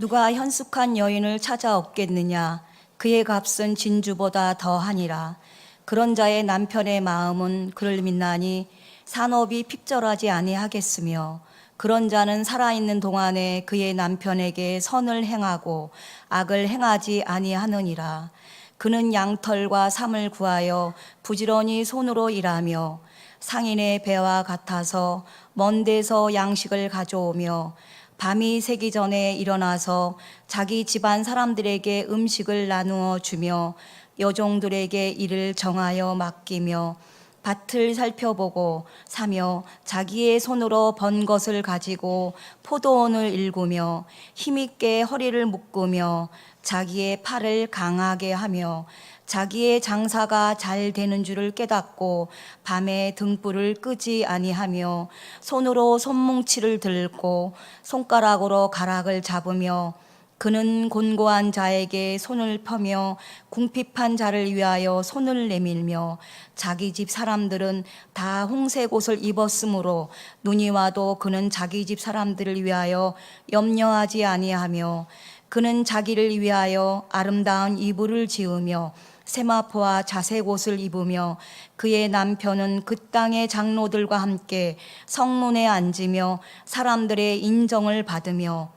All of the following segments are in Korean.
누가 현숙한 여인을 찾아 얻겠느냐? 그의 값은 진주보다 더하니라. 그런 자의 남편의 마음은 그를 믿나니 산업이 핍절하지 아니하겠으며, 그런 자는 살아있는 동안에 그의 남편에게 선을 행하고 악을 행하지 아니하느니라. 그는 양털과 삼을 구하여 부지런히 손으로 일하며 상인의 배와 같아서 먼 데서 양식을 가져오며 밤이 새기 전에 일어나서 자기 집안 사람들에게 음식을 나누어 주며 여종들에게 일을 정하여 맡기며 밭을 살펴보고 사며 자기의 손으로 번 것을 가지고 포도원을 일구며 힘있게 허리를 묶으며 자기의 팔을 강하게 하며 자기의 장사가 잘 되는 줄을 깨닫고 밤에 등불을 끄지 아니하며 손으로 손뭉치를 들고 손가락으로 가락을 잡으며 그는 곤고한 자에게 손을 펴며 궁핍한 자를 위하여 손을 내밀며 자기 집 사람들은 다 홍색 옷을 입었으므로 눈이 와도 그는 자기 집 사람들을 위하여 염려하지 아니하며 그는 자기를 위하여 아름다운 이불을 지으며 세마포와 자색 옷을 입으며 그의 남편은 그 땅의 장로들과 함께 성문에 앉으며 사람들의 인정을 받으며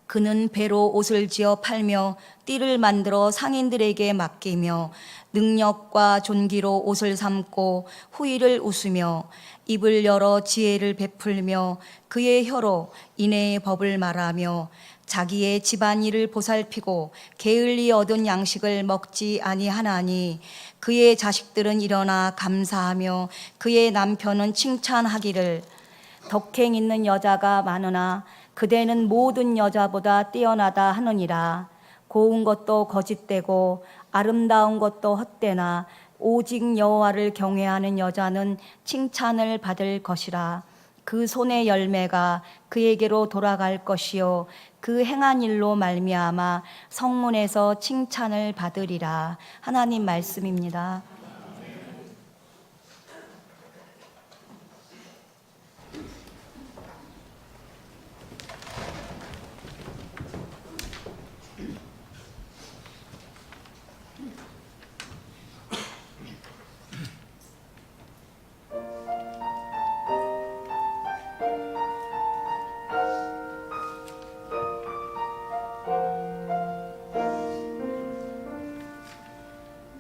그는 배로 옷을 지어 팔며 띠를 만들어 상인들에게 맡기며 능력과 존귀로 옷을 삼고 후일을 웃으며 입을 열어 지혜를 베풀며 그의 혀로 인애의 법을 말하며 자기의 집안일을 보살피고 게을리 얻은 양식을 먹지 아니하나니 그의 자식들은 일어나 감사하며 그의 남편은 칭찬하기를 덕행 있는 여자가 많으나 그대는 모든 여자보다 뛰어나다 하느니라. 고운 것도 거짓되고 아름다운 것도 헛되나 오직 여호와를 경외하는 여자는 칭찬을 받을 것이라. 그 손의 열매가 그에게로 돌아갈 것이요 그 행한 일로 말미암아 성문에서 칭찬을 받으리라. 하나님 말씀입니다.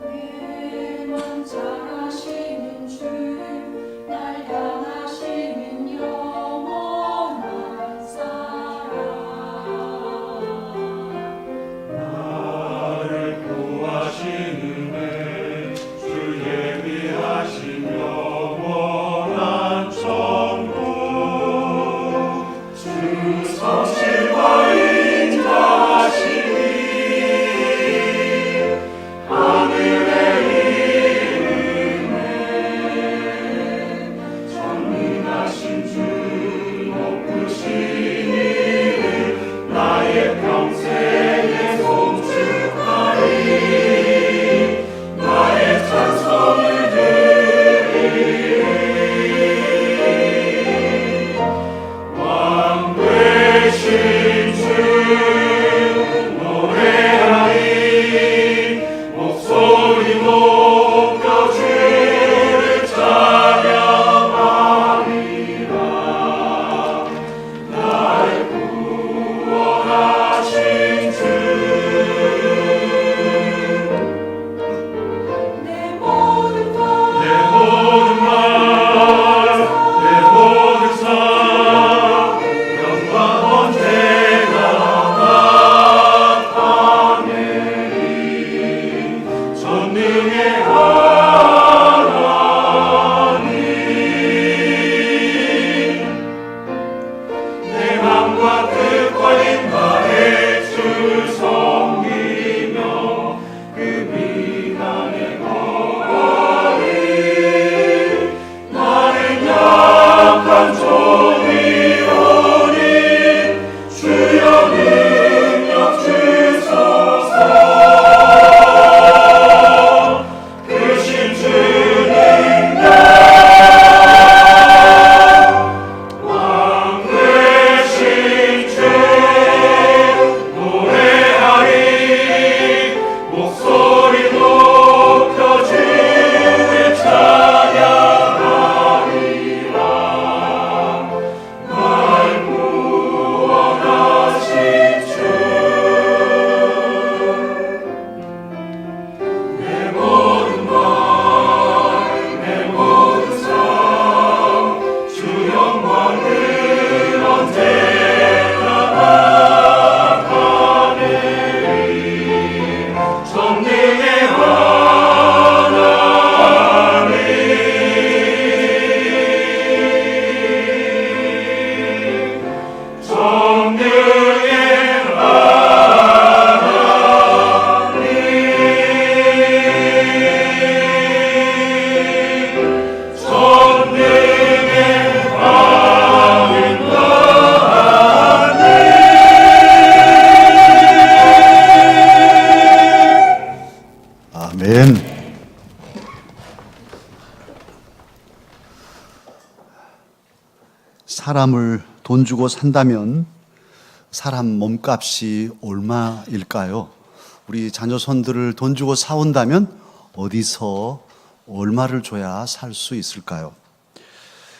내 사람을 돈 주고 산다면 사람 몸값이 얼마일까요? 우리 자녀손들을 돈 주고 사온다면 어디서 얼마를 줘야 살 수 있을까요?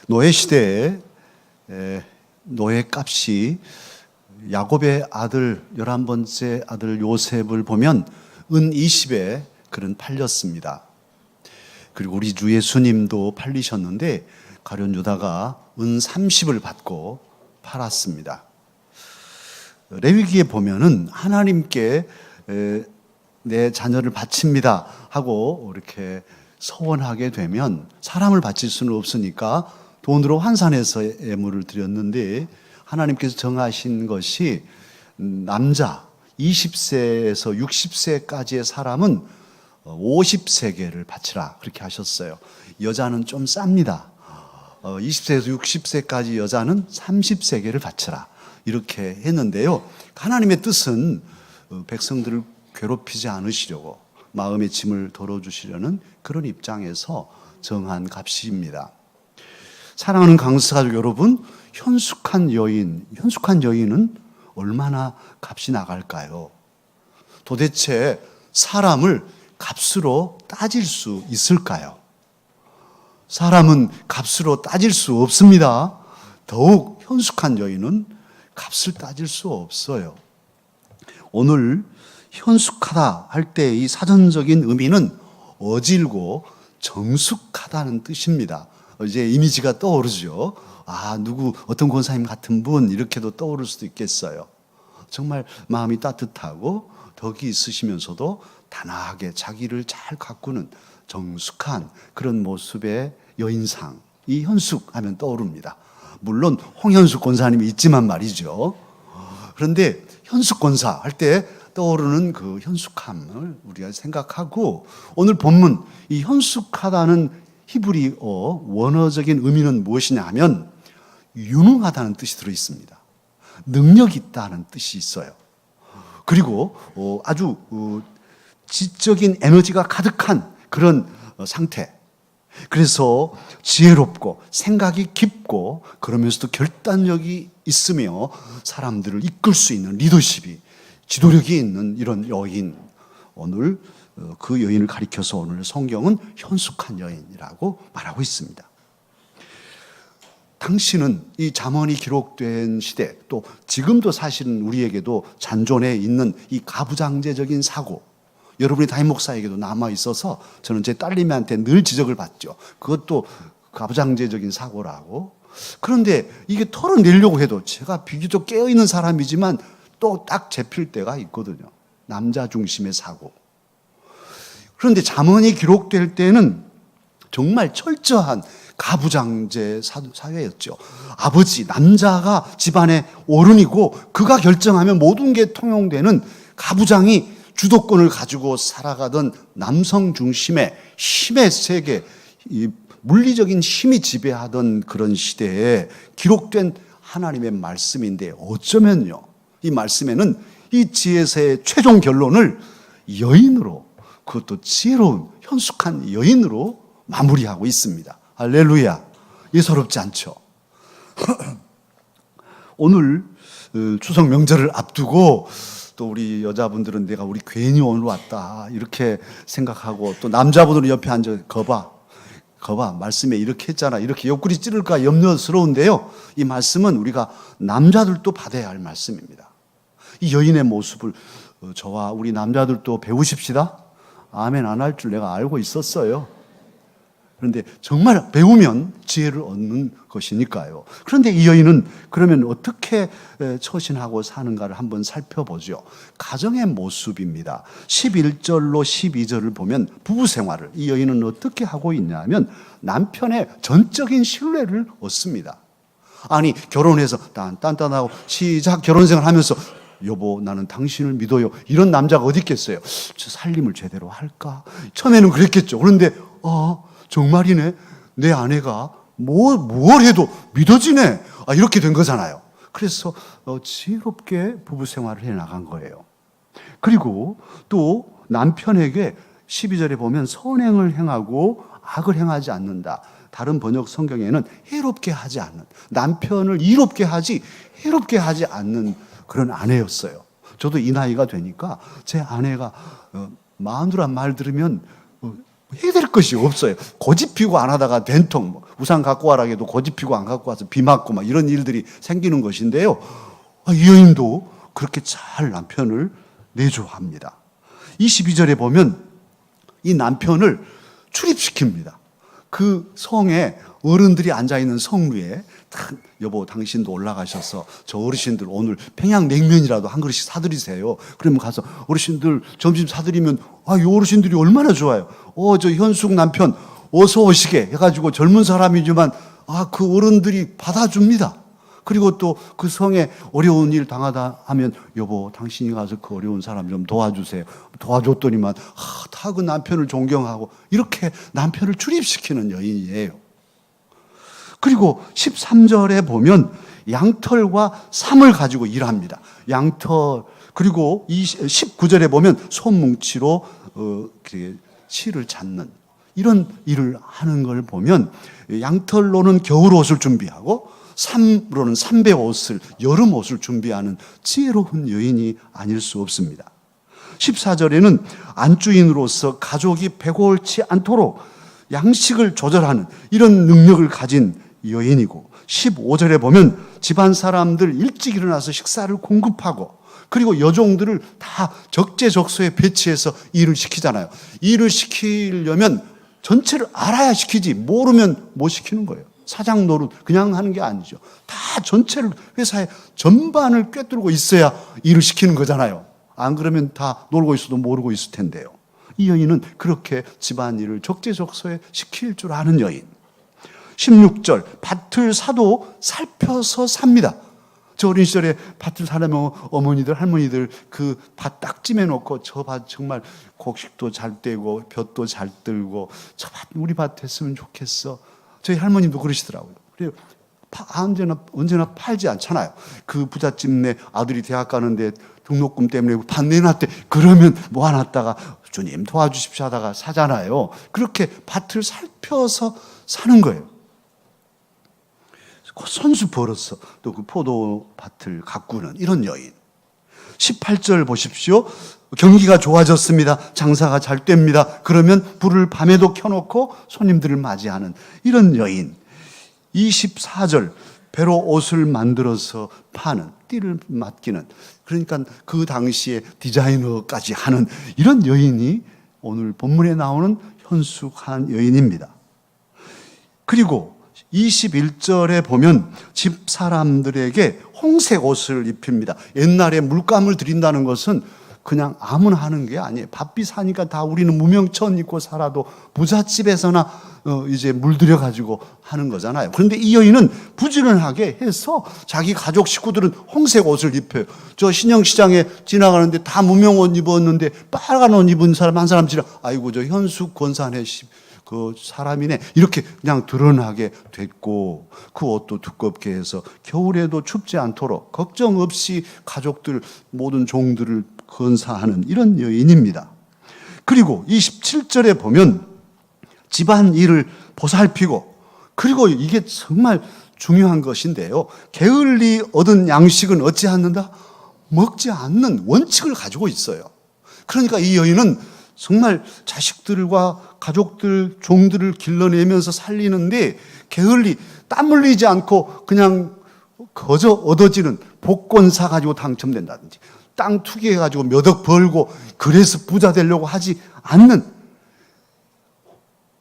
노예 시대에 노예 값이 야곱의 아들 11번째 아들 요셉을 보면 은 20에 그는 팔렸습니다. 그리고 우리 주 예수님도 팔리셨는데 가룟 유다가 은 30을 받고 팔았습니다. 레위기에 보면은 하나님께 내 자녀를 바칩니다 하고 이렇게 서원하게 되면 사람을 바칠 수는 없으니까 돈으로 환산해서 예물을 드렸는데 하나님께서 정하신 것이 남자 20세에서 60세까지의 사람은 50세겔을 바치라 그렇게 하셨어요. 여자는 좀 쌉니다. 20세에서 60세까지 여자는 30세겔을 바치라 이렇게 했는데요. 하나님의 뜻은 백성들을 괴롭히지 않으시려고 마음의 짐을 덜어주시려는 그런 입장에서 정한 값입니다. 사랑하는 강스 가족 여러분, 현숙한 여인은 얼마나 값이 나갈까요? 도대체 사람을 값으로 따질 수 있을까요? 사람은 값으로 따질 수 없습니다. 더욱 현숙한 여인은 값을 따질 수 없어요. 오늘 현숙하다 할 때 이 사전적인 의미는 어질고 정숙하다는 뜻입니다. 이제 이미지가 떠오르죠. 어떤 권사님 같은 분 이렇게도 떠오를 수도 있겠어요. 정말 마음이 따뜻하고 덕이 있으시면서도 단아하게 자기를 잘 가꾸는 정숙한 그런 모습의 여인상, 이 현숙하면 떠오릅니다. 물론 홍현숙 권사님이 있지만 말이죠. 그런데 현숙 권사 할 때 떠오르는 그 현숙함을 우리가 생각하고 오늘 본문 이 현숙하다는 히브리어 원어적인 의미는 무엇이냐 하면 유능하다는 뜻이 들어 있습니다. 능력이 있다는 뜻이 있어요. 그리고 아주 지적인 에너지가 가득한 그런 상태. 그래서 지혜롭고 생각이 깊고 그러면서도 결단력이 있으며 사람들을 이끌 수 있는 리더십이 지도력이 있는 이런 여인. 오늘 그 여인을 가리켜서 오늘 성경은 현숙한 여인이라고 말하고 있습니다. 당시는 이 잠언이 기록된 시대 또 지금도 사실은 우리에게도 잔존해 있는 이 가부장제적인 사고 여러분이 담임 목사에게도 남아 있어서 저는 제 딸님한테 늘 지적을 받죠. 그것도 가부장제적인 사고라고. 그런데 이게 털어내려고 해도 제가 비교적 깨어있는 사람이지만 또 딱 잡힐 때가 있거든요. 남자 중심의 사고. 그런데 잠언이 기록될 때는 정말 철저한 가부장제 사회였죠. 아버지, 남자가 집안의 어른이고 그가 결정하면 모든 게 통용되는 가부장이 주도권을 가지고 살아가던 남성 중심의 힘의 세계, 이 물리적인 힘이 지배하던 그런 시대에 기록된 하나님의 말씀인데 어쩌면요. 이 말씀에는 이 지혜서의 최종 결론을 여인으로 그것도 지혜로운 현숙한 여인으로 마무리하고 있습니다. 할렐루야. 예사롭지 않죠. 오늘 추석 명절을 앞두고 또 우리 여자분들은 내가 우리 괜히 오늘 왔다 이렇게 생각하고 또 남자분들은 옆에 앉아 거봐 말씀에 이렇게 했잖아 이렇게 옆구리 찌를까 염려스러운데요. 이 말씀은 우리가 남자들도 받아야 할 말씀입니다. 이 여인의 모습을 저와 우리 남자들도 배우십시다. 아멘 안 할 줄 내가 알고 있었어요. 그런데 정말 배우면 지혜를 얻는 것이니까요. 그런데 이 여인은 그러면 어떻게 처신하고 사는가를 한번 살펴보죠. 가정의 모습입니다. 11절로 12절을 보면 부부 생활을 이 여인은 어떻게 하고 있냐면 남편의 전적인 신뢰를 얻습니다. 아니 결혼해서 딴딴하고 시작 결혼생활 하면서 여보 나는 당신을 믿어요. 이런 남자가 어디 있겠어요. 저 살림을 제대로 할까? 처음에는 그랬겠죠. 그런데 정말이네. 내 아내가 뭘 해도 믿어지네. 이렇게 된 거잖아요. 그래서 지혜롭게 부부 생활을 해나간 거예요. 그리고 또 남편에게 12절에 보면 선행을 행하고 악을 행하지 않는다. 다른 번역 성경에는 해롭게 하지 않는, 남편을 이롭게 하지 해롭게 하지 않는 그런 아내였어요. 저도 이 나이가 되니까 제 아내가 마누라 말 들으면 해야 될 것이 없어요. 고집 피고 안 하다가 된통 우산 갖고 와라 해도 고집 피고 안 갖고 와서 비 맞고 막 이런 일들이 생기는 것인데요. 이 여인도 그렇게 잘 남편을 내조합니다. 22절에 보면 이 남편을 출입시킵니다. 그 성에 어른들이 앉아있는 성 위에 여보 당신도 올라가셔서 저 어르신들 오늘 평양냉면이라도 한 그릇씩 사드리세요. 그러면 가서 어르신들 점심 사드리면 이 어르신들이 얼마나 좋아요. 저 현숙 남편 어서 오시게 해가지고 젊은 사람이지만 그 어른들이 받아줍니다. 그리고 또 그 성에 어려운 일 당하다 하면 여보 당신이 가서 그 어려운 사람 좀 도와주세요. 도와줬더니만 다 그 남편을 존경하고 이렇게 남편을 출입시키는 여인이에요. 그리고 13절에 보면 양털과 삼을 가지고 일합니다. 양털, 그리고 19절에 보면 손뭉치로 실을 찾는 이런 일을 하는 걸 보면 양털로는 겨울 옷을 준비하고 삼으로는 삼배 옷을, 여름 옷을 준비하는 지혜로운 여인이 아닐 수 없습니다. 14절에는 안주인으로서 가족이 배고프지 않도록 양식을 조절하는 이런 능력을 가진 여인이고, 15절에 보면 집안 사람들 일찍 일어나서 식사를 공급하고, 그리고 여종들을 다 적재적소에 배치해서 일을 시키잖아요. 일을 시키려면 전체를 알아야 시키지 모르면 못 시키는 거예요. 사장 노릇 그냥 하는 게 아니죠. 다 전체를 회사의 전반을 꿰뚫고 있어야 일을 시키는 거잖아요. 안 그러면 다 놀고 있어도 모르고 있을 텐데요. 이 여인은 그렇게 집안일을 적재적소에 시킬 줄 아는 여인. 16절 밭을 사도 살펴서 삽니다. 저 어린 시절에 밭을 사려면 어머니들 할머니들 그 밭 딱 찜해 놓고 저 밭 정말 곡식도 잘 떼고 볕도 잘 들고 저 밭 우리 밭 했으면 좋겠어. 저희 할머님도 그러시더라고요. 그래요. 언제나 팔지 않잖아요. 그 부잣집네 아들이 대학 가는데 등록금 때문에 밭 내놨대. 그러면 모아놨다가 주님 도와주십시오 하다가 사잖아요. 그렇게 밭을 살펴서 사는 거예요. 손수 벌어서 또 그 포도밭을 가꾸는 이런 여인. 18절 보십시오. 경기가 좋아졌습니다. 장사가 잘 됩니다. 그러면 불을 밤에도 켜놓고 손님들을 맞이하는 이런 여인. 24절 배로 옷을 만들어서 파는, 띠를 맡기는, 그러니까 그 당시에 디자이너까지 하는 이런 여인이 오늘 본문에 나오는 현숙한 여인입니다. 그리고 21절에 보면 집 사람들에게 홍색 옷을 입힙니다. 옛날에 물감을 드린다는 것은 그냥 아무나 하는 게 아니에요. 바삐 사니까 다 우리는 무명천 입고 살아도 부잣집에서나 이제 물들여 가지고 하는 거잖아요. 그런데 이 여인은 부지런하게 해서 자기 가족 식구들은 홍색 옷을 입혀요. 저 신영시장에 지나가는데 다 무명 옷 입었는데 빨간 옷 입은 사람 한 사람 지나 아이고 저 현숙 권사네 그 사람이네 이렇게 그냥 드러나게 됐고, 그 옷도 두껍게 해서 겨울에도 춥지 않도록 걱정 없이 가족들 모든 종들을 건사하는 이런 여인입니다. 그리고 27절에 보면 집안 일을 보살피고, 그리고 이게 정말 중요한 것인데요. 게을리 얻은 양식은 얻지 않는다? 먹지 않는 원칙을 가지고 있어요. 그러니까 이 여인은 정말 자식들과 가족들, 종들을 길러내면서 살리는데 게을리, 땀 흘리지 않고 그냥 거저 얻어지는 복권 사가지고 당첨된다든지 땅 투기해가지고 몇 억 벌고 그래서 부자 되려고 하지 않는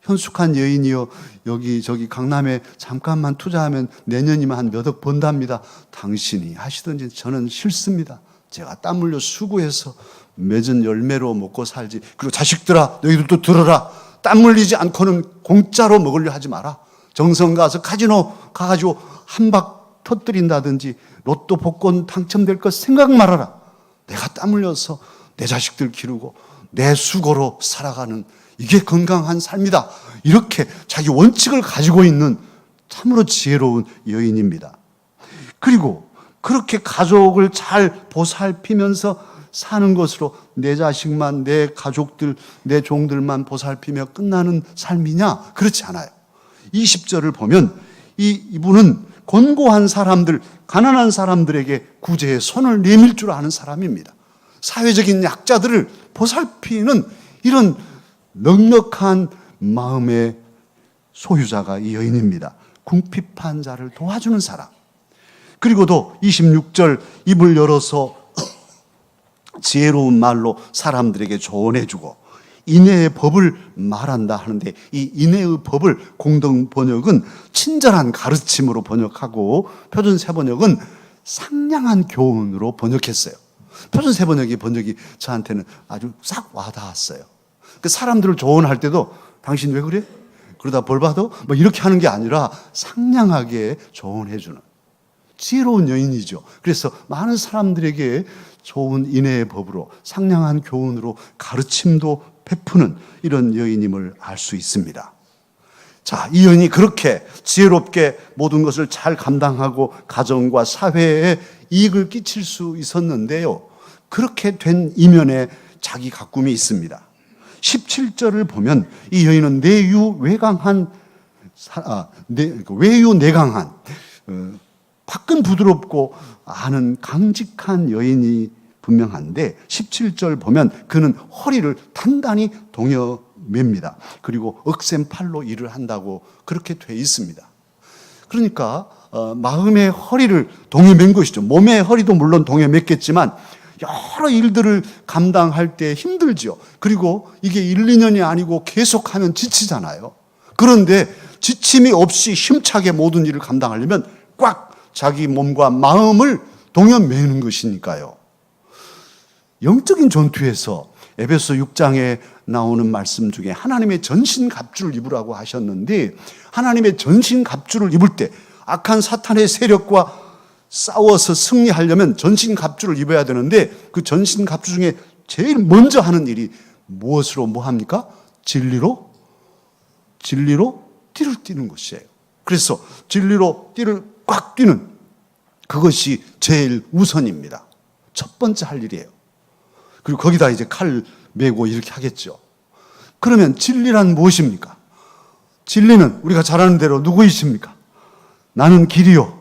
현숙한 여인이요. 여기 저기 강남에 잠깐만 투자하면 내년이면 한 몇 억 번답니다. 당신이 하시든지 저는 싫습니다. 제가 땀 흘려 수고해서 맺은 열매로 먹고 살지. 그리고 자식들아 너희들도 들어라. 땀 흘리지 않고는 공짜로 먹으려 하지 마라. 정성 가서 카지노 가가지고 한 박 터뜨린다든지 로또 복권 당첨될 것 생각 말아라. 내가 땀 흘려서 내 자식들 기르고 내 수고로 살아가는 이게 건강한 삶이다. 이렇게 자기 원칙을 가지고 있는 참으로 지혜로운 여인입니다. 그리고 그렇게 가족을 잘 보살피면서 사는 것으로 내 자식만, 내 가족들, 내 종들만 보살피며 끝나는 삶이냐? 그렇지 않아요. 20절을 보면 이분은 곤고한 사람들, 가난한 사람들에게 구제의 손을 내밀 줄 아는 사람입니다. 사회적인 약자들을 보살피는 이런 넉넉한 마음의 소유자가 이 여인입니다. 궁핍한 자를 도와주는 사람. 그리고도 26절 입을 열어서 지혜로운 말로 사람들에게 조언해주고 인애의 법을 말한다 하는데, 이 인애의 법을 공동 번역은 친절한 가르침으로 번역하고 표준 세번역은 상냥한 교훈으로 번역했어요. 표준 세번역의 번역이 저한테는 아주 싹 와닿았어요. 그 사람들을 조언할 때도 당신 왜 그래? 그러다 벌 받아? 뭐 이렇게 하는 게 아니라 상냥하게 조언해주는 지혜로운 여인이죠. 그래서 많은 사람들에게 좋은 인애의 법으로 상냥한 교훈으로 가르침도 베푸는 이런 여인임을 알 수 있습니다. 자, 이 여인이 그렇게 지혜롭게 모든 것을 잘 감당하고 가정과 사회에 이익을 끼칠 수 있었는데요, 그렇게 된 이면에 자기 가꿈이 있습니다. 17절을 보면 이 여인은 외유내강한 밖은 부드럽고 안은 강직한 여인이 분명한데, 17절 보면 그는 허리를 단단히 동여맵니다. 그리고 억센 팔로 일을 한다고 그렇게 돼 있습니다. 그러니까 마음의 허리를 동여맨 것이죠. 몸의 허리도 물론 동여맸겠지만 여러 일들을 감당할 때 힘들죠. 그리고 이게 1, 2년이 아니고 계속하면 지치잖아요. 그런데 지침이 없이 힘차게 모든 일을 감당하려면 꽉 자기 몸과 마음을 동여매는 것이니까요. 영적인 전투에서 에베소 6장에 나오는 말씀 중에 하나님의 전신갑주를 입으라고 하셨는데, 하나님의 전신갑주를 입을 때 악한 사탄의 세력과 싸워서 승리하려면 전신갑주를 입어야 되는데, 그 전신갑주 중에 제일 먼저 하는 일이 무엇으로 뭐 합니까? 진리로 띠를 띠는 것이에요. 그래서 진리로 띠를 꽉 띠는 그것이 제일 우선입니다. 첫 번째 할 일이에요. 그리고 거기다 이제 칼 메고 이렇게 하겠죠. 그러면 진리란 무엇입니까? 진리는 우리가 잘 아는 대로 누구이십니까? 나는 길이요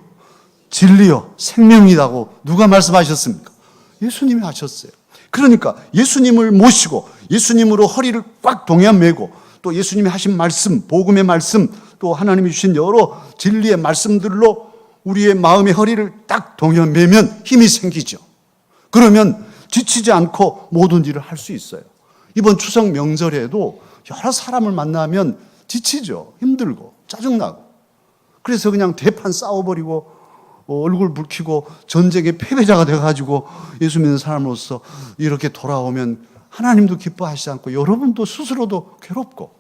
진리요 생명이라고 누가 말씀하셨습니까? 예수님이 하셨어요. 그러니까 예수님을 모시고 예수님으로 허리를 꽉 동여매고, 또 예수님이 하신 말씀, 복음의 말씀, 또 하나님이 주신 여러 진리의 말씀들로 우리의 마음의 허리를 딱 동여매면 힘이 생기죠. 그러면 지치지 않고 모든 일을 할 수 있어요. 이번 추석 명절에도 여러 사람을 만나면 지치죠. 힘들고 짜증나고. 그래서 그냥 대판 싸워버리고 얼굴 붉히고 전쟁의 패배자가 돼가지고 예수 믿는 사람으로서 이렇게 돌아오면 하나님도 기뻐하시지 않고 여러분도 스스로도 괴롭고,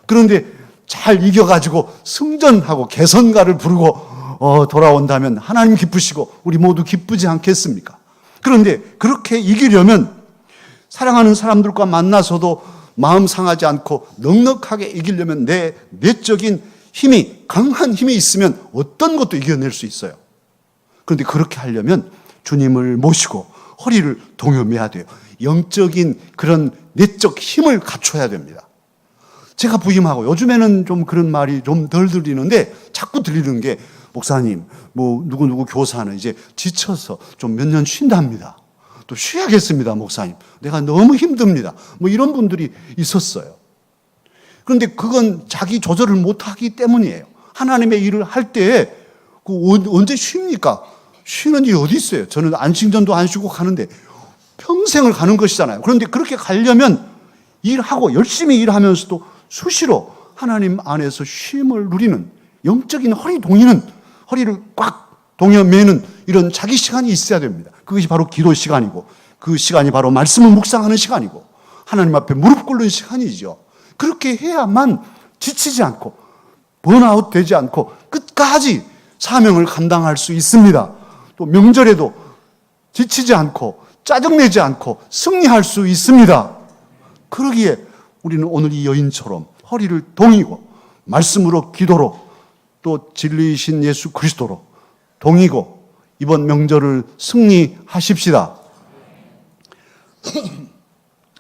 그런데 잘 이겨가지고 승전하고 개선가를 부르고 돌아온다면 하나님 기쁘시고 우리 모두 기쁘지 않겠습니까? 그런데 그렇게 이기려면 사랑하는 사람들과 만나서도 마음 상하지 않고 넉넉하게 이기려면 내 내적인 힘이, 강한 힘이 있으면 어떤 것도 이겨낼 수 있어요. 그런데 그렇게 하려면 주님을 모시고 허리를 동여매야 돼요. 영적인 그런 내적 힘을 갖춰야 됩니다. 제가 부임하고 요즘에는 좀 그런 말이 좀 덜 들리는데 자꾸 들리는 게, 목사님, 뭐 누구 교사는 이제 지쳐서 좀 몇 년 쉰답니다. 또 쉬어야겠습니다, 목사님. 내가 너무 힘듭니다. 뭐 이런 분들이 있었어요. 그런데 그건 자기 조절을 못하기 때문이에요. 하나님의 일을 할 때 언제 쉽니까? 쉬는 일이 어디 있어요? 저는 안식년도 안 쉬고 가는데 평생을 가는 것이잖아요. 그런데 그렇게 가려면 일하고 열심히 일하면서도 수시로 하나님 안에서 쉼을 누리는, 영적인 허리를 꽉 동여매는 이런 자기 시간이 있어야 됩니다. 그것이 바로 기도 시간이고, 그 시간이 바로 말씀을 묵상하는 시간이고, 하나님 앞에 무릎 꿇는 시간이죠. 그렇게 해야만 지치지 않고 번아웃 되지 않고 끝까지 사명을 감당할 수 있습니다. 또 명절에도 지치지 않고 짜증내지 않고 승리할 수 있습니다. 그러기에 우리는 오늘 이 여인처럼 허리를 동이고 말씀으로, 기도로, 또 진리이신 예수 그리스도로 동이고 이번 명절을 승리하십시다.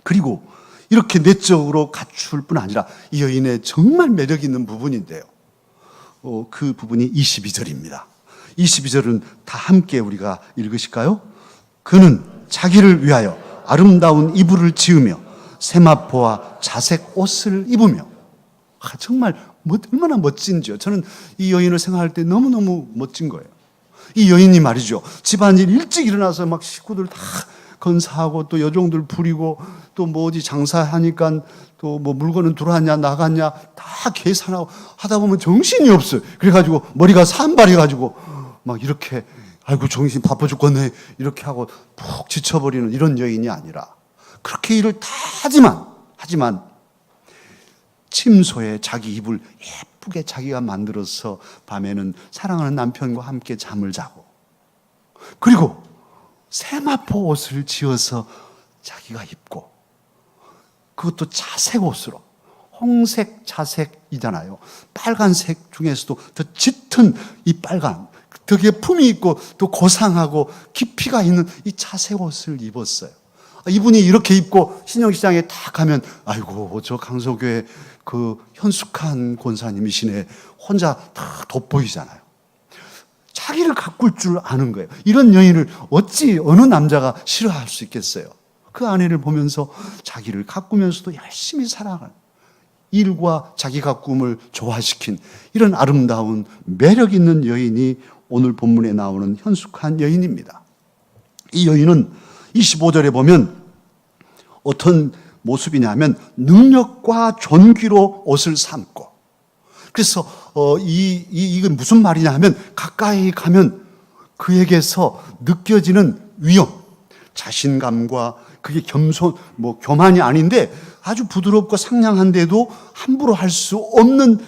그리고 이렇게 내적으로 갖출 뿐 아니라 이 여인의 정말 매력 있는 부분인데요, 그 부분이 22절입니다. 22절은 다 함께 우리가 읽으실까요? 그는 자기를 위하여 아름다운 이불을 지으며 세마포와 자색 옷을 입으며. 정말 얼마나 멋진지요. 저는 이 여인을 생각할 때 너무너무 멋진 거예요. 이 여인이 말이죠, 집안일 일찍 일어나서 막 식구들 다 건사하고 또 여종들 부리고 또 뭐 어디 장사하니까 또 뭐 물건은 들어왔냐 나갔냐 다 계산하고 하다 보면 정신이 없어요. 그래가지고 머리가 산발해가지고 막 이렇게 아이고 정신 바빠 죽겠네 이렇게 하고 푹 지쳐버리는 이런 여인이 아니라, 그렇게 일을 다 하지만 침소에 자기 이불 예쁘게 자기가 만들어서 밤에는 사랑하는 남편과 함께 잠을 자고, 그리고 세마포 옷을 지어서 자기가 입고, 그것도 자색 옷으로, 홍색 자색이잖아요. 빨간색 중에서도 더 짙은 이 빨간, 되게 품이 있고 또 고상하고 깊이가 있는 이 자색 옷을 입었어요. 이분이 이렇게 입고 신영시장에 딱 가면 아이고 저 강서교회 그 현숙한 권사님이시네 혼자 다 돋보이잖아요. 자기를 가꿀 줄 아는 거예요. 이런 여인을 어찌 어느 남자가 싫어할 수 있겠어요. 그 아내를 보면서 자기를 가꾸면서도 열심히 살아가는, 일과 자기 가꿈을 조화시킨 이런 아름다운 매력 있는 여인이 오늘 본문에 나오는 현숙한 여인입니다. 이 여인은 25절에 보면 어떤 모습이냐면 능력과 존귀로 옷을 삼고, 그래서 이건 무슨 말이냐 하면 가까이 가면 그에게서 느껴지는 위엄, 자신감과 그게 교만이 아닌데 아주 부드럽고 상냥한데도 함부로 할 수 없는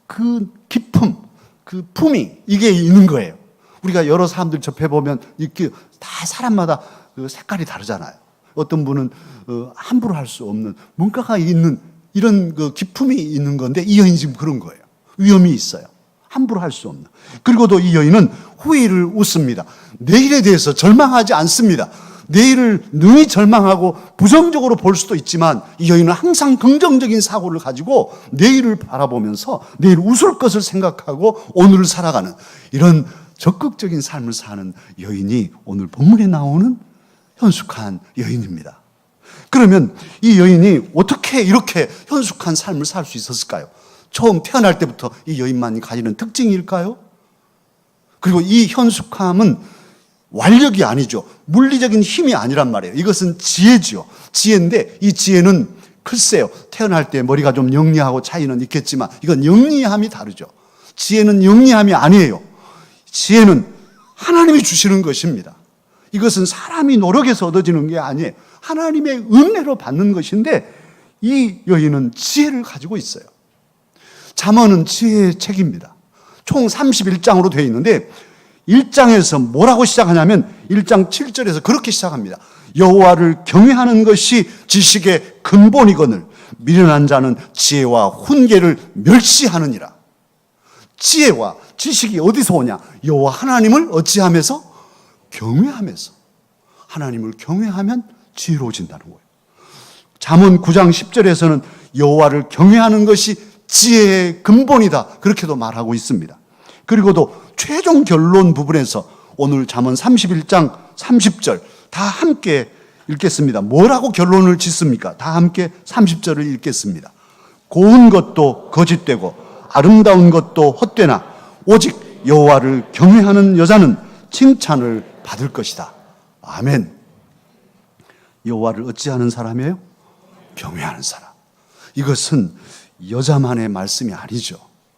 그 기품, 그 품이 이게 있는 거예요. 우리가 여러 사람들 접해보면 이렇게 다 사람마다 그 색깔이 다르잖아요. 어떤 분은 함부로 할 수 없는 뭔가가 있는 이런 그 기품이 있는 건데, 이 여인이 지금 그런 거예요. 위험이 있어요. 함부로 할 수 없는. 그리고도 이 여인은 후회를 웃습니다. 내일에 대해서 절망하지 않습니다. 내일을 능히 절망하고 부정적으로 볼 수도 있지만 이 여인은 항상 긍정적인 사고를 가지고 내일을 바라보면서 내일 웃을 것을 생각하고 오늘을 살아가는 이런 적극적인 삶을 사는 여인이 오늘 본문에 나오는 현숙한 여인입니다. 그러면 이 여인이 어떻게 이렇게 현숙한 삶을 살 수 있었을까요? 처음 태어날 때부터 이 여인만이 가지는 특징일까요? 그리고 이 현숙함은 완력이 아니죠. 물리적인 힘이 아니란 말이에요. 이것은 지혜지요. 지혜인데 이 지혜는 글쎄요, 태어날 때 머리가 좀 영리하고 차이는 있겠지만 이건 영리함이 다르죠. 지혜는 영리함이 아니에요. 지혜는 하나님이 주시는 것입니다. 이것은 사람이 노력해서 얻어지는 게 아니에요. 하나님의 은혜로 받는 것인데 이 여인은 지혜를 가지고 있어요. 잠언은 지혜의 책입니다. 총 31장으로 되어 있는데 1장에서 뭐라고 시작하냐면 1장 7절에서 그렇게 시작합니다. 여호와를 경외하는 것이 지식의 근본이거늘 미련한 자는 지혜와 훈계를 멸시하느니라. 지혜와 지식이 어디서 오냐? 여호와 하나님을 어찌하면서? 경외하면서. 하나님을 경외하면 지혜로워진다는 거예요. 잠언 9장 10절에서는 여호와를 경외하는 것이 지혜의 근본이다, 그렇게도 말하고 있습니다. 그리고도 최종 결론 부분에서 오늘 잠언 31장 30절 다 함께 읽겠습니다. 뭐라고 결론을 짓습니까? 다 함께 30절을 읽겠습니다. 고운 것도 거짓되고 아름다운 것도 헛되나 오직 여호와를 경외하는 여자는 칭찬을 받을 것이다. 아멘. 여호와를 어찌하는 사람이에요? 경외하는 사람. 이것은 여자만의 말씀이 아니죠.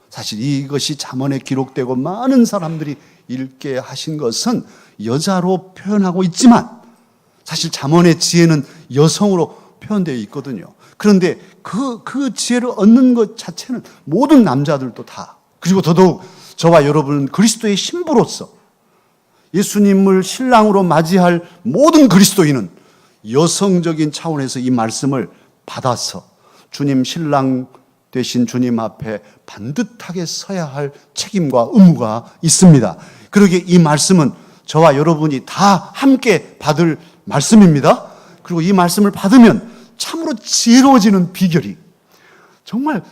사실 이것이 잠언에 기록되고 많은 사람들이 읽게 하신 것은 여자로 표현하고 있지만 사실 잠언의 지혜는 여성으로 표현되어 있거든요. 그런데 그 지혜를 얻는 것 자체는 모든 남자들도 다, 그리고 더더욱 저와 여러분은 그리스도의 신부로서 예수님을 신랑으로 맞이할 모든 그리스도인은 여성적인 차원에서 이 말씀을 받아서 주님 신랑 되신 주님 앞에 반듯하게 서야 할 책임과 의무가 있습니다. 그러기에 이 말씀은 저와 여러분이 다 함께 받을 말씀입니다. 그리고 이 말씀을 받으면 참으로 지혜로워지는 비결이 정말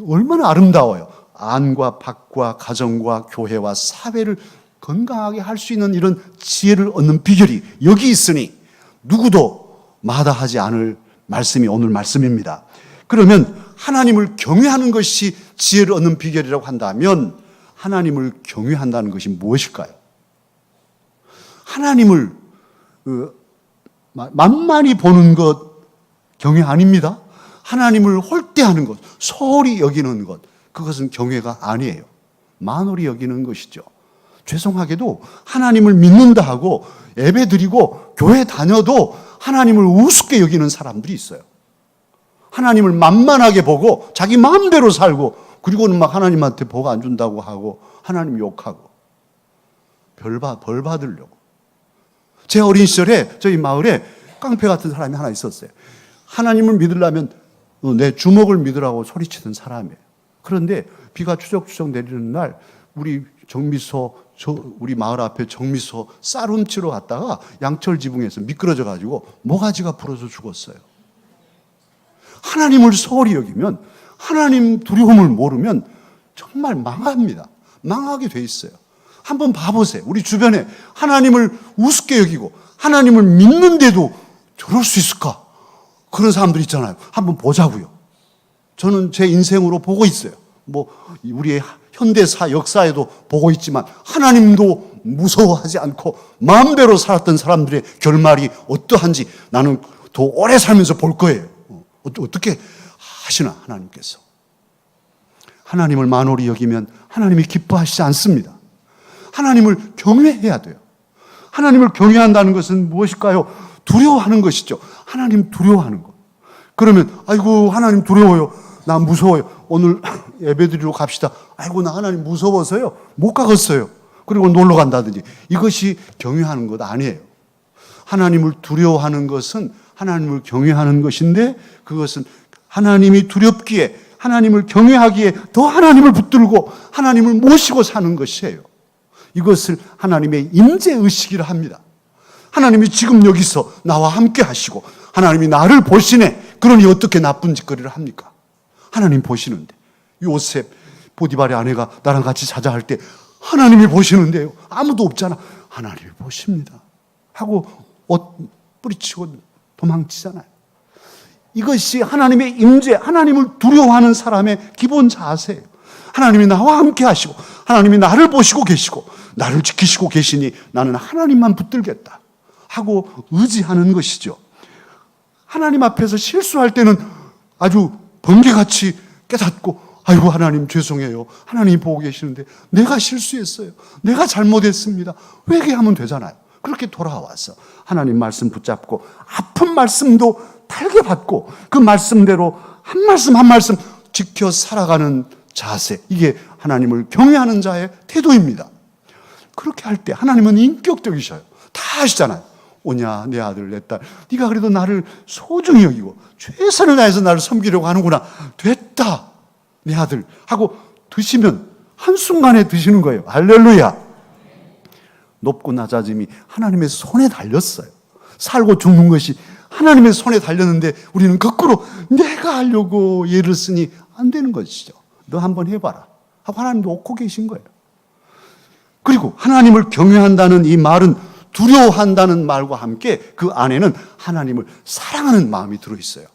얼마나 아름다워요. 안과 밖과 가정과 교회와 사회를 건강하게 할 수 있는 이런 지혜를 얻는 비결이 여기 있으니 누구도 마다하지 않을 말씀이 오늘 말씀입니다. 그러면 하나님을 경외하는 것이 지혜를 얻는 비결이라고 한다면 하나님을 경외한다는 것이 무엇일까요? 하나님을 만만히 보는 것 경외 아닙니다. 하나님을 홀대하는 것, 소홀히 여기는 것, 그것은 경외가 아니에요. 만홀히 여기는 것이죠. 죄송하게도 하나님을 믿는다 하고 예배 드리고 교회 다녀도 하나님을 우습게 여기는 사람들이 있어요. 하나님을 만만하게 보고 자기 마음대로 살고 그리고는 막 하나님한테 복 안 준다고 하고 하나님 욕하고 벌 받으려고. 제 어린 시절에 저희 마을에 깡패 같은 사람이 하나 있었어요. 하나님을 믿으려면 내 주먹을 믿으라고 소리치는 사람이에요. 그런데 비가 추적추적 내리는 날 우리 우리 마을 앞에 정미소 쌀 훔치러 갔다가 양철 지붕에서 미끄러져 가지고 모가지가 부러져 죽었어요. 하나님을 소홀히 여기면, 하나님 두려움을 모르면 정말 망합니다. 망하게 돼 있어요. 한번 봐보세요. 우리 주변에 하나님을 우습게 여기고 하나님을 믿는데도 저럴 수 있을까? 그런 사람들 있잖아요. 한번 보자고요. 저는 제 인생으로 보고 있어요. 우리의 현대사 역사에도 보고 있지만 하나님도 무서워하지 않고 마음대로 살았던 사람들의 결말이 어떠한지 나는 더 오래 살면서 볼 거예요. 어떻게 하시나 하나님께서. 하나님을 만홀히 여기면 하나님이 기뻐하시지 않습니다. 하나님을 경외해야 돼요. 하나님을 경외한다는 것은 무엇일까요? 두려워하는 것이죠. 하나님 두려워하는 것. 그러면 아이고 하나님 두려워요. 나 무서워요. 오늘 예배드리러 갑시다. 아이고 나 하나님 무서워서요. 못 가겠어요. 그리고 놀러 간다든지. 이것이 경외하는 것 아니에요. 하나님을 두려워하는 것은 하나님을 경외하는 것인데 그것은 하나님이 두렵기에 하나님을 경외하기에 더 하나님을 붙들고 하나님을 모시고 사는 것이에요. 이것을 하나님의 임재의식이라 합니다. 하나님이 지금 여기서 나와 함께 하시고 하나님이 나를 보시네. 그러니 어떻게 나쁜 짓거리를 합니까? 하나님 보시는데. 요셉 보디발의 아내가 나랑 같이 자자 할 때 하나님이 보시는데요. 아무도 없잖아. 하나님이 보십니다. 하고 옷 뿌리치고 도망치잖아요. 이것이 하나님의 임재, 하나님을 두려워하는 사람의 기본 자세예요. 하나님이 나와 함께 하시고 하나님이 나를 보시고 계시고 나를 지키시고 계시니 나는 하나님만 붙들겠다 하고 의지하는 것이죠. 하나님 앞에서 실수할 때는 아주 번개같이 깨닫고 아이고 하나님 죄송해요. 하나님이 보고 계시는데 내가 실수했어요. 내가 잘못했습니다. 회개하면 되잖아요. 그렇게 돌아와서 하나님 말씀 붙잡고 아픈 말씀도 달게 받고 그 말씀대로 한 말씀 한 말씀 지켜 살아가는 자세, 이게 하나님을 경외하는 자의 태도입니다. 그렇게 할 때 하나님은 인격적이셔요. 다 아시잖아요. 오냐 내 아들 내 딸, 네가 그래도 나를 소중히 여기고 최선을 다해서 나를 섬기려고 하는구나. 됐다 내 아들 하고 드시면 한순간에 드시는 거예요. 할렐루야. 높고 낮아짐이 하나님의 손에 달렸어요. 살고 죽는 것이 하나님의 손에 달렸는데 우리는 거꾸로 내가 하려고 예를 쓰니 안 되는 것이죠. 너 한번 해봐라 하고 하나님도 옳고 계신 거예요. 그리고 하나님을 경외한다는 이 말은 두려워한다는 말과 함께 그 안에는 하나님을 사랑하는 마음이 들어있어요.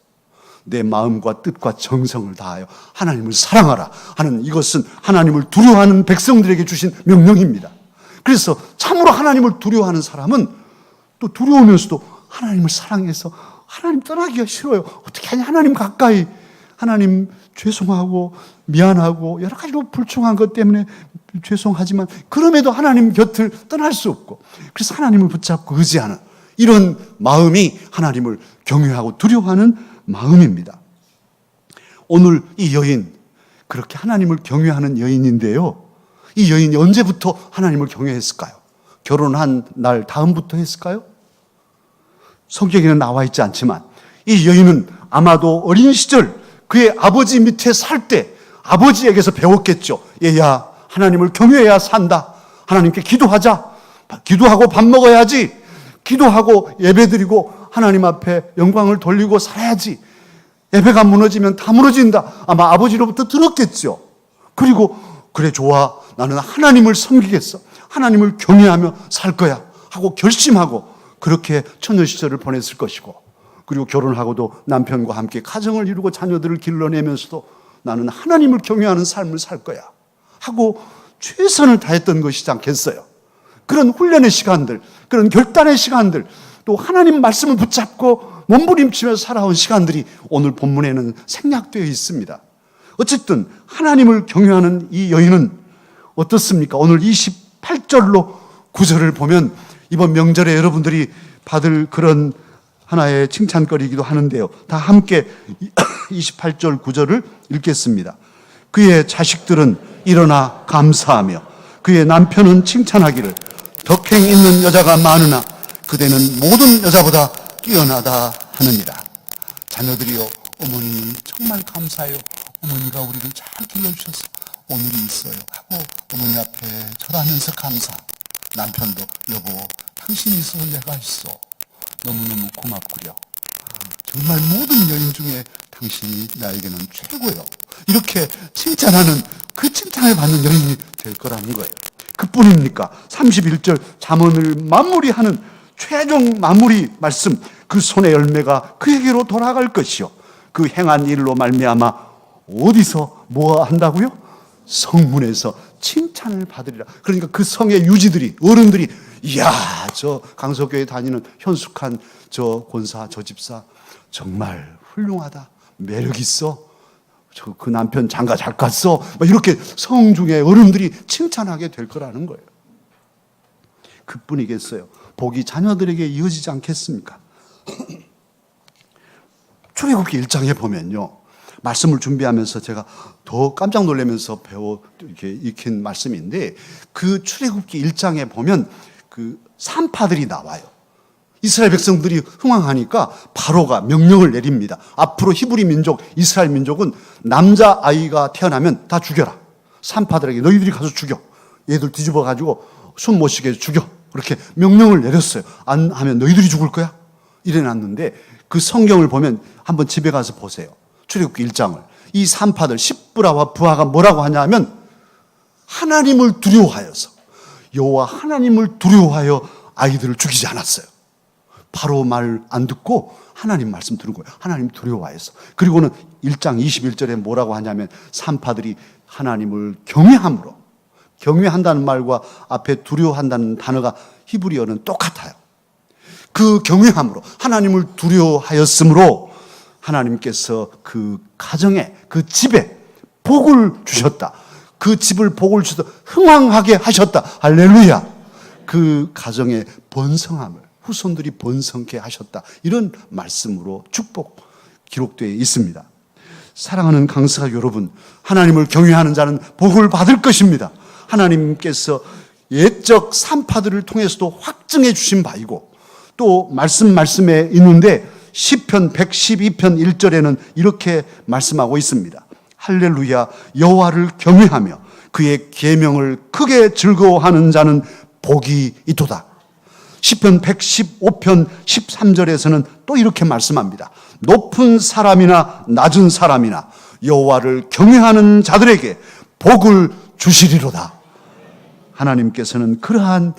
내 마음과 뜻과 정성을 다하여 하나님을 사랑하라 하는 이것은 하나님을 두려워하는 백성들에게 주신 명령입니다. 그래서 참으로 하나님을 두려워하는 사람은 또 두려우면서도 하나님을 사랑해서 하나님 떠나기가 싫어요. 어떻게 하냐 하나님 가까이, 하나님 죄송하고 미안하고 여러 가지로 불충한 것 때문에 죄송하지만 그럼에도 하나님 곁을 떠날 수 없고 그래서 하나님을 붙잡고 의지하는 이런 마음이 하나님을 경외하고 두려워하는 마음입니다. 오늘 이 여인, 그렇게 하나님을 경외하는 여인인데요. 이 여인이 언제부터 하나님을 경외했을까요? 결혼한 날 다음부터 했을까요? 성경에는 나와 있지 않지만 이 여인은 아마도 어린 시절 그의 아버지 밑에 살 때 아버지에게서 배웠겠죠. 얘야, 하나님을 경외해야 산다. 하나님께 기도하자. 기도하고 밥 먹어야지. 기도하고 예배드리고 하나님 앞에 영광을 돌리고 살아야지. 예배가 무너지면 다 무너진다. 아마 아버지로부터 들었겠죠. 그리고 그래 좋아, 나는 하나님을 섬기겠어, 하나님을 경외하며 살 거야 하고 결심하고 그렇게 처녀 시절을 보냈을 것이고, 그리고 결혼하고도 남편과 함께 가정을 이루고 자녀들을 길러내면서도 나는 하나님을 경외하는 삶을 살 거야 하고 최선을 다했던 것이지 않겠어요? 그런 훈련의 시간들, 그런 결단의 시간들, 또 하나님 말씀을 붙잡고 몸부림치며 살아온 시간들이 오늘 본문에는 생략되어 있습니다. 어쨌든 하나님을 경외하는 이 여인은 어떻습니까? 오늘 28절로 9절을 보면 이번 명절에 여러분들이 받을 그런 하나의 칭찬거리이기도 하는데요. 다 함께 28절 9절을 읽겠습니다. 그의 자식들은 일어나 감사하며 그의 남편은 칭찬하기를 덕행 있는 여자가 많으나 그대는 모든 여자보다 뛰어나다 하느니라. 자녀들이요, 어머니 정말 감사해요. 어머니가 우리를 잘 길러주셔서 오늘이 있어요 하고 어머니 앞에 절하면서 감사. 남편도 여보 당신이 있어서 내가 있어. 너무너무 고맙구려. 정말 모든 여인 중에 당신이 나에게는 최고요. 이렇게 칭찬하는, 그 칭찬을 받는 여인이 될 거라는 거예요. 그뿐입니까? 31절 잠언을 마무리하는 최종 마무리 말씀, 그 손의 열매가 그에게로 돌아갈 것이요 그 행한 일로 말미암아 어디서 뭐 한다고요? 성문에서 칭찬을 받으리라. 그러니까 그 성의 유지들이, 어른들이 이야, 저 강석교회 다니는 현숙한 저 권사, 저 집사 정말 훌륭하다, 매력 있어, 저 그 남편 장가 잘 갔어, 이렇게 성중의 어른들이 칭찬하게 될 거라는 거예요. 그뿐이겠어요? 복이 자녀들에게 이어지지 않겠습니까? 출애굽기 1장에 보면요, 말씀을 준비하면서 제가 더 깜짝 놀라면서 이렇게 익힌 말씀인데, 그 출애굽기 1장에 보면 그 산파들이 나와요. 이스라엘 백성들이 흥황하니까 바로가 명령을 내립니다. 앞으로 히브리 민족, 이스라엘 민족은 남자아이가 태어나면 다 죽여라. 산파들에게 너희들이 가서 죽여. 얘들 뒤집어가지고 숨 못 쉬게 죽여. 그렇게 명령을 내렸어요. 안 하면 너희들이 죽을 거야. 이래놨는데 그 성경을 보면 한번 집에 가서 보세요. 출애굽기 1장을. 이 산파들 십브라와 부하가 뭐라고 하냐면 하나님을 두려워하여서, 여호와 하나님을 두려워하여 아이들을 죽이지 않았어요. 바로 말 안 듣고 하나님 말씀 들은 거예요. 하나님 두려워해서. 그리고는 1장 21절에 뭐라고 하냐면 산파들이 하나님을 경외함으로, 경외한다는 말과 앞에 두려워한다는 단어가 히브리어는 똑같아요. 그 경외함으로, 하나님을 두려워하였으므로 하나님께서 그 가정에, 그 집에 복을 주셨다. 그 집을 복을 주셔서 흥왕하게 하셨다. 할렐루야. 그 가정의 번성함을, 후손들이 번성케 하셨다. 이런 말씀으로 축복 기록되어 있습니다. 사랑하는 강사 여러분, 하나님을 경외하는 자는 복을 받을 것입니다. 하나님께서 옛적 산파들을 통해서도 확증해 주신 바이고, 또 말씀에 있는데 시편 112편 1절에는 이렇게 말씀하고 있습니다. 할렐루야, 여호와를 경외하며 그의 계명을 크게 즐거워하는 자는 복이 있도다. 시편 115편 13절에서는 또 이렇게 말씀합니다. 높은 사람이나 낮은 사람이나 여호와를 경외하는 자들에게 복을 주시리로다. 하나님께서는 그러한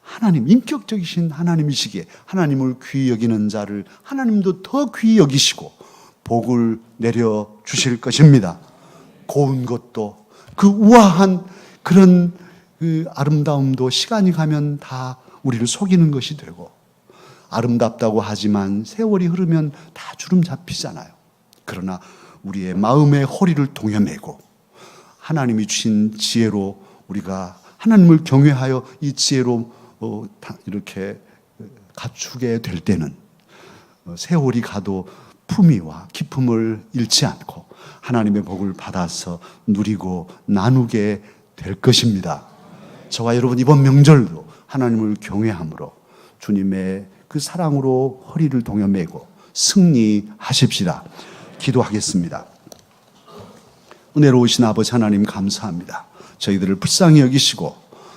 하나님, 인격적이신 하나님이시기에 하나님을 귀히 여기는 자를 하나님도 더 귀히 여기시고 복을 내려 주실 것입니다. 고운 것도, 그 우아한 그런 그 아름다움도 시간이 가면 다 우리를 속이는 것이 되고, 아름답다고 하지만 세월이 흐르면 다 주름 잡히잖아요. 그러나 우리의 마음의 허리를 동여매고 하나님이 주신 지혜로 우리가 하나님을 경외하여 이 지혜로 이렇게 갖추게 될 때는 세월이 가도 품위와 기품을 잃지 않고 하나님의 복을 받아서 누리고 나누게 될 것입니다. 저와 여러분, 이번 명절도 하나님을 경외함으로 주님의 그 사랑으로 허리를 동여매고 승리하십시다. 기도하겠습니다. 은혜로우신 아버지 하나님, 감사합니다. 저희들을 불쌍히 여기시고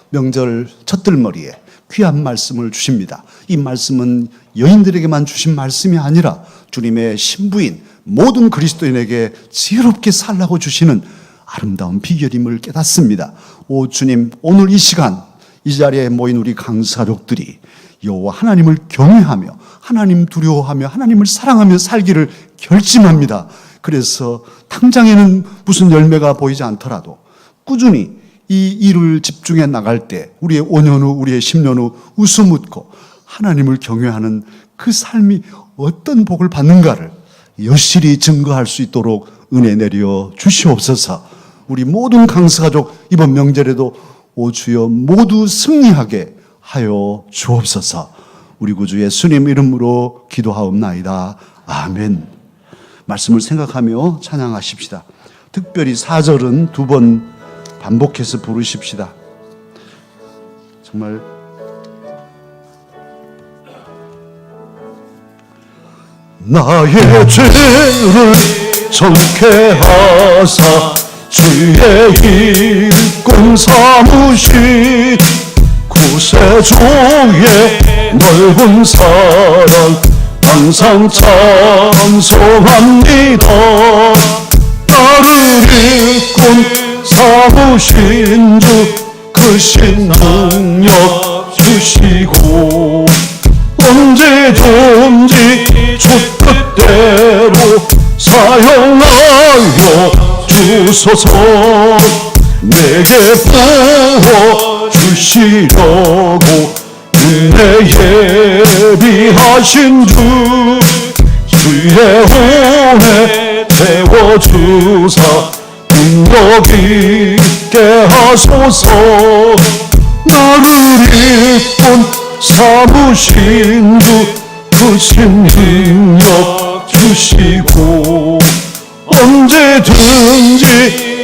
명절 첫들머리에 귀한 말씀을 주십니다. 이 말씀은 여인들에게만 주신 말씀이 아니라 주님의 신부인 모든 그리스도인에게 지혜롭게 살라고 주시는 아름다운 비결임을 깨닫습니다. 오 주님, 오늘 이 시간 이 자리에 모인 우리 강사족들이 여호와 하나님을 경외하며 하나님 두려워하며 하나님을 사랑하며 살기를 결심합니다. 그래서 당장에는 무슨 열매가 보이지 않더라도 꾸준히 이 일을 집중해 나갈 때 우리의 5년 후, 우리의 10년 후 웃음 웃고 하나님을 경외하는 그 삶이 어떤 복을 받는가를 여실히 증거할 수 있도록 은혜 내려 주시옵소서. 우리 모든 강사가족 이번 명절에도 오 주여 모두 승리하게 하여 주옵소서. 우리 구주 예수님 이름으로 기도하옵나이다. 아멘. 말씀을 생각하며 찬양하십시다. 특별히 4절은 2번 반복해서 부르십시다. 정말 나의 죄를 정케 하사 주의 일꾼 삼으신 구세주의 넓은 사랑 항상 찬송합니다. 나를 일꾼 삼으신 주 크신 능력 주시고 언제든지 주 뜻대로 사용하여 주소서. 내게 부어주시려고 은혜 예비하신 주 주의 은혜 태워주사 능력 있게 하소서. 나를 일꾼 삼으신 주 크신 능력 주시고 언제든지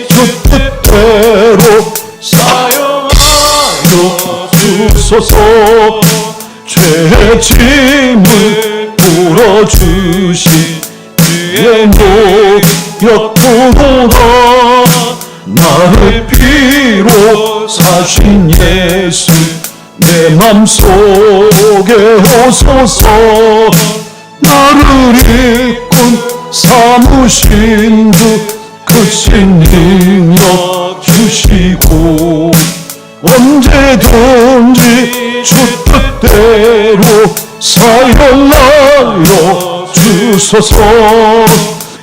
주 뜻대로 사용하여 주소서. 죄의 짐을 풀어주신 주의 능력 구도다. 나를 피로 사신 예수 내 맘속에 오소서. 나를 일꾼 삼으신 주 크신 능력 주시고 언제든지 주 뜻대로 사용하여 주소서.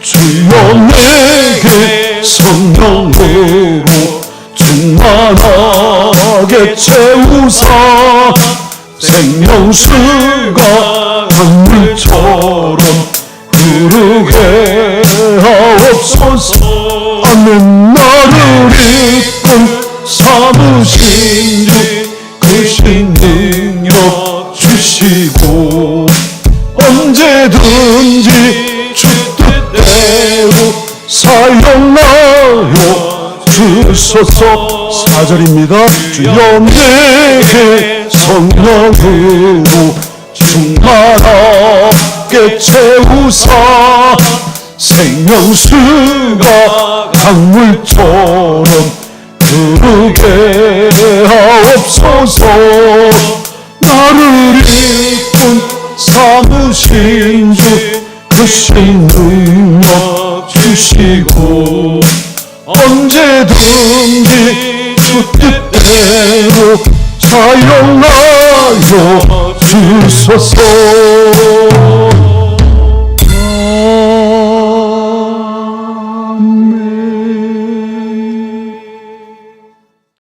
주여 내게 성령으로 충만하게 채우사 생명수가 강물처럼 흐르게 하옵소서. 아멘. 나를 일꾼 삼으신 주 크신 능력 주시고 언제든지 주 뜻대로 사용하여 주소서. 4절입니다. 주여 내게 성령으로 충만하게 채우사 생명수가 강물처럼 흐르게 하옵소서. 나를 일꾼 삼으신 주 크신 능력 주시고 언제든지 주 뜻대로 사용하여 주소서.